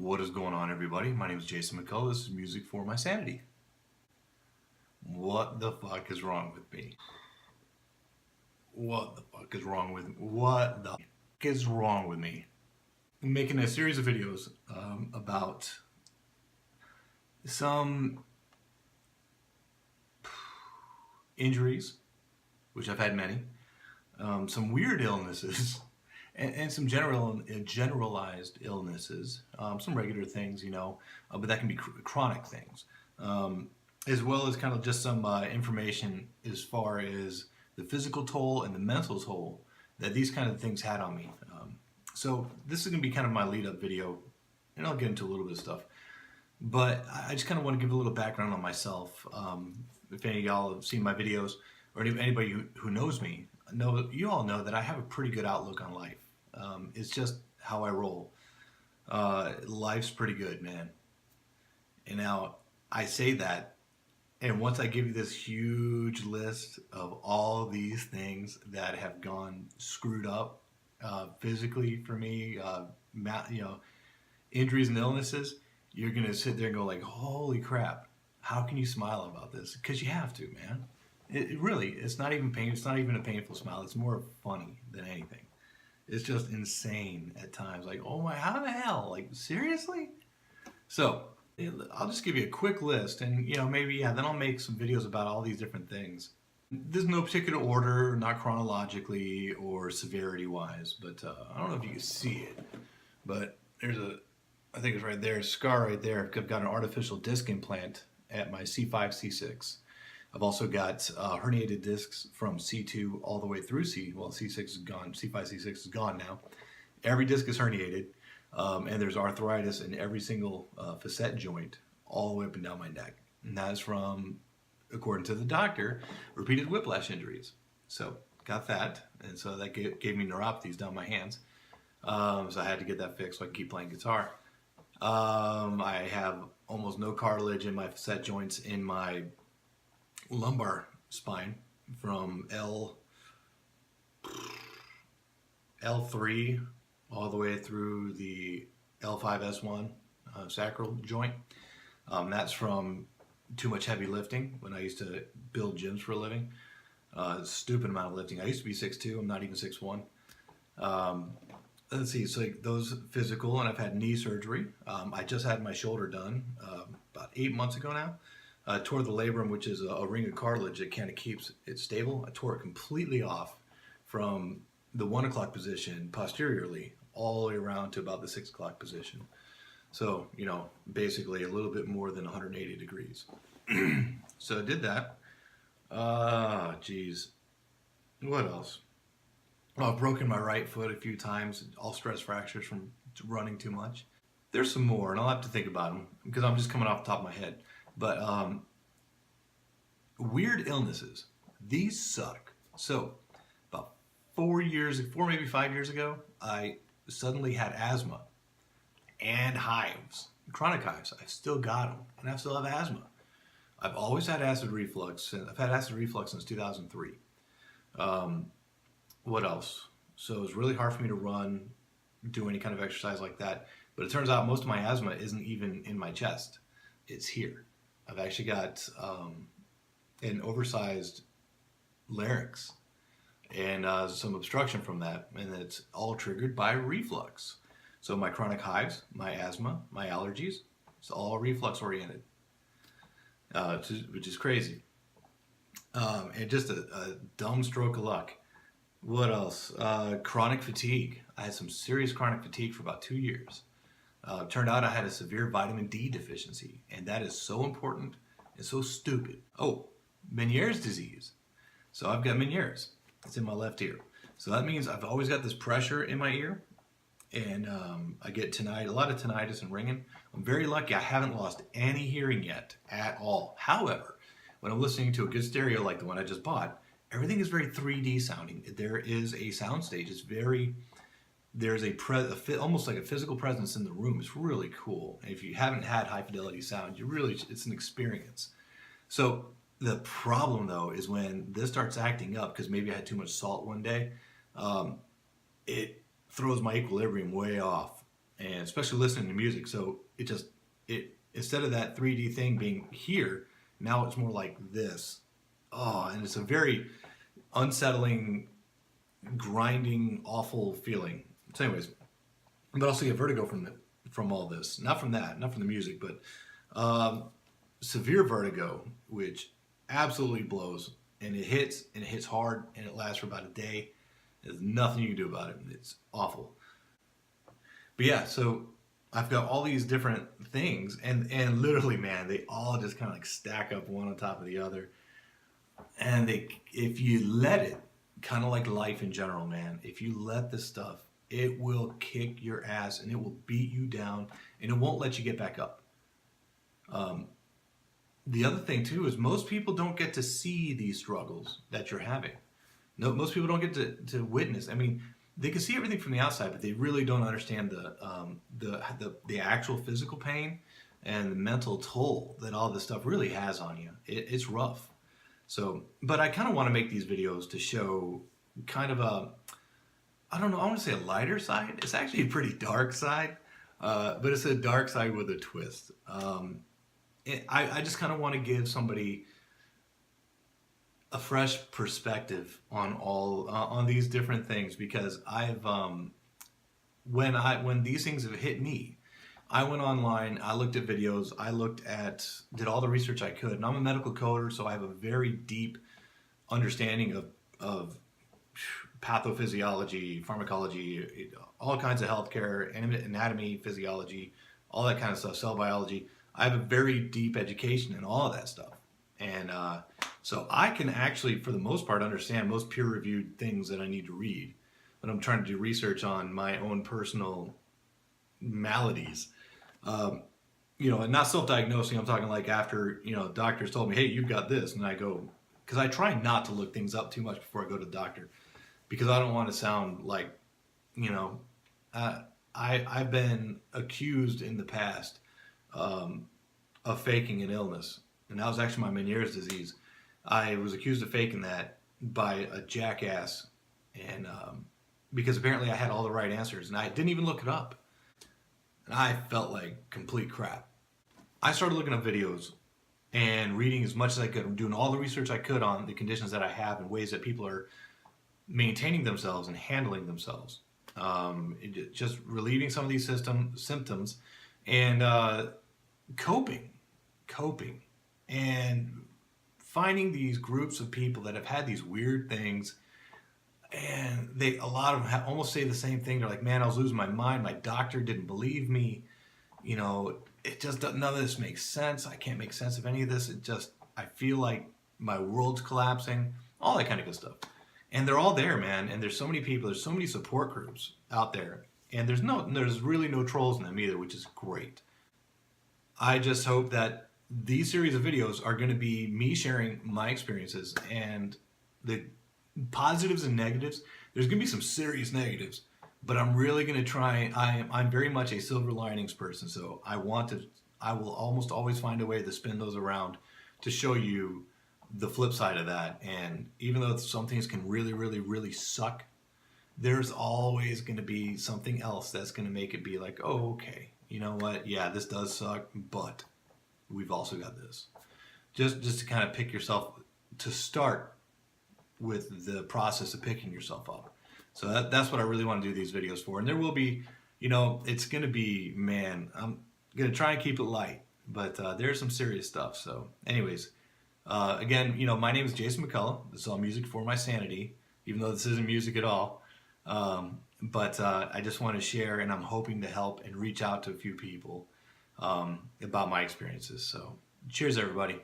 What is going on, everybody? My name is Jason McCullough. This is Music for My Sanity. What the fuck is wrong with me? What the fuck is wrong with me? What the fuck is wrong with me? I'm making a series of videos about some injuries, which I've had many, some weird illnesses, and some generalized illnesses, some regular things, but that can be chronic things, as well as kind of just some information as far as the physical toll and the mental toll that these kind of things had on me. So this is going to be kind of my lead-up video, and I'll get into a little bit of stuff. But I just kind of want to give a little background on myself. If any of y'all have seen my videos, or anybody who knows me, you all know that I have a pretty good outlook on life. It's just how I roll. Life's pretty good, man. And now I say that, and once I give you this huge list of all these things that have gone screwed up physically for me, injuries and illnesses, you're gonna sit there and go like, holy crap, how can you smile about this? Because you have to, man. It really, it's not even pain. It's not even a painful smile. It's more funny than anything. It's just insane at times. Like, oh my, how the hell? Like, seriously? So I'll just give you a quick list, and maybe then I'll make some videos about all these different things. There's no particular order, not chronologically or severity-wise, but I don't know if you can see it, but there's I think it's right there, a scar right there. I've got an artificial disc implant at my C5, C6. I've also got herniated discs from C2 all the way through C6 is gone, C5, C6 is gone now. Every disc is herniated, and there's arthritis in every single facet joint all the way up and down my neck. And that is from, according to the doctor, repeated whiplash injuries. So got that, and so that gave me neuropathies down my hands. So I had to get that fixed so I can keep playing guitar. I have almost no cartilage in my facet joints in my lumbar spine from L3 all the way through the L5S1 sacral joint. That's from too much heavy lifting when I used to build gyms for a living. Stupid amount of lifting. I used to be 6'2", I'm not even 6'1". Let's see, so those physical, and I've had knee surgery. I just had my shoulder done about 8 months ago now. I tore the labrum, which is a ring of cartilage that kind of keeps it stable. I tore it completely off from the 1 o'clock position posteriorly all the way around to about the 6 o'clock position. So, basically a little bit more than 180 degrees. So I did that. Geez. What else? Well, I've broken my right foot a few times, all stress fractures from running too much. There's some more, and I'll have to think about them because I'm just coming off the top of my head. But weird illnesses, these suck. So about 4 maybe 5 years ago, I suddenly had asthma and hives, chronic hives. I still got them, and I still have asthma. I've always had acid reflux. I've had acid reflux since 2003. What else? So it was really hard for me to run, do any kind of exercise like that. But it turns out most of my asthma isn't even in my chest. It's here. I've actually got an oversized larynx and some obstruction from that. And it's all triggered by reflux. So my chronic hives, my asthma, my allergies, it's all reflux oriented, which is crazy. And just a dumb stroke of luck. What else? Chronic fatigue. I had some serious chronic fatigue for about 2 years. Turned out I had a severe vitamin D deficiency, and that is so important and so stupid. Oh, Meniere's disease. So I've got Meniere's. It's in my left ear. So that means I've always got this pressure in my ear, and I get a lot of tinnitus and ringing. I'm very lucky I haven't lost any hearing yet at all. However, when I'm listening to a good stereo like the one I just bought, everything is very 3D sounding. There is a sound stage. There's almost like a physical presence in the room. It's really cool. And if you haven't had high fidelity sound, it's an experience. So the problem though is when this starts acting up, because maybe I had too much salt one day, it throws my equilibrium way off. and especially listening to music. So it instead of that 3D thing being here, now it's more like this. Oh, and it's a very unsettling, grinding, awful feeling. So, anyways, but also get vertigo from all this. Not from that, not from the music, but severe vertigo, which absolutely blows, and it hits hard, and it lasts for about a day. There's nothing you can do about it. It's awful. But yeah, so I've got all these different things, and literally, man, they all just kind of like stack up one on top of the other. And if you let it, kind of like life in general, man, if you let this stuff, it will kick your ass and it will beat you down and it won't let you get back up. The other thing too is most people don't get to see these struggles that you're having. No, most people don't get to witness. I mean, they can see everything from the outside, but they really don't understand the actual physical pain and the mental toll that all this stuff really has on you. It's rough. So, but I kind of want to make these videos to show kind of I don't know, I want to say a lighter side. It's actually a pretty dark side, but it's a dark side with a twist. I just kind of want to give somebody a fresh perspective on all on these different things, because I've when these things have hit me, I went online, I looked at videos, did all the research I could, and I'm a medical coder, so I have a very deep understanding of pathophysiology, pharmacology, all kinds of healthcare, anatomy, physiology, all that kind of stuff, cell biology. I have a very deep education in all of that stuff. And so I can actually, for the most part, understand most peer-reviewed things that I need to read when I'm trying to do research on my own personal maladies. And not self-diagnosing. I'm talking like after, doctors told me, hey, you've got this. And I go, because I try not to look things up too much before I go to the doctor, because I don't want to sound like, I've been accused in the past of faking an illness. And that was actually my Meniere's disease. I was accused of faking that by a jackass. And because apparently I had all the right answers. And I didn't even look it up. And I felt like complete crap. I started looking up videos and reading as much as I could, doing all the research I could on the conditions that I have and ways that people are maintaining themselves and handling themselves. Just relieving some of these symptoms and coping, and finding these groups of people that have had these weird things. And a lot of them almost say the same thing. They're like, man, I was losing my mind. My doctor didn't believe me. It just, none of this makes sense. I can't make sense of any of this. I feel like my world's collapsing, all that kind of good stuff. And they're all there, man. And there's so many people, there's so many support groups out there. And there's really no trolls in them either, which is great. I just hope that these series of videos are going to be me sharing my experiences and the positives and negatives. There's going to be some serious negatives, but I'm really going to try. I'm very much a silver linings person, so I will almost always find a way to spin those around to show you the flip side of that. And even though some things can really, really, really suck, there's always going to be something else that's going to make it be like, oh, okay, you know what? Yeah, this does suck, but we've also got this. Just to kind of pick yourself, to start with the process of picking yourself up. So that's what I really want to do these videos for. And there will be, it's going to be, man, I'm going to try and keep it light, but there's some serious stuff. So anyways, again, my name is Jason McCullough. This is all music for my sanity, even though this isn't music at all. But I just want to share, and I'm hoping to help and reach out to a few people about my experiences. So cheers, everybody.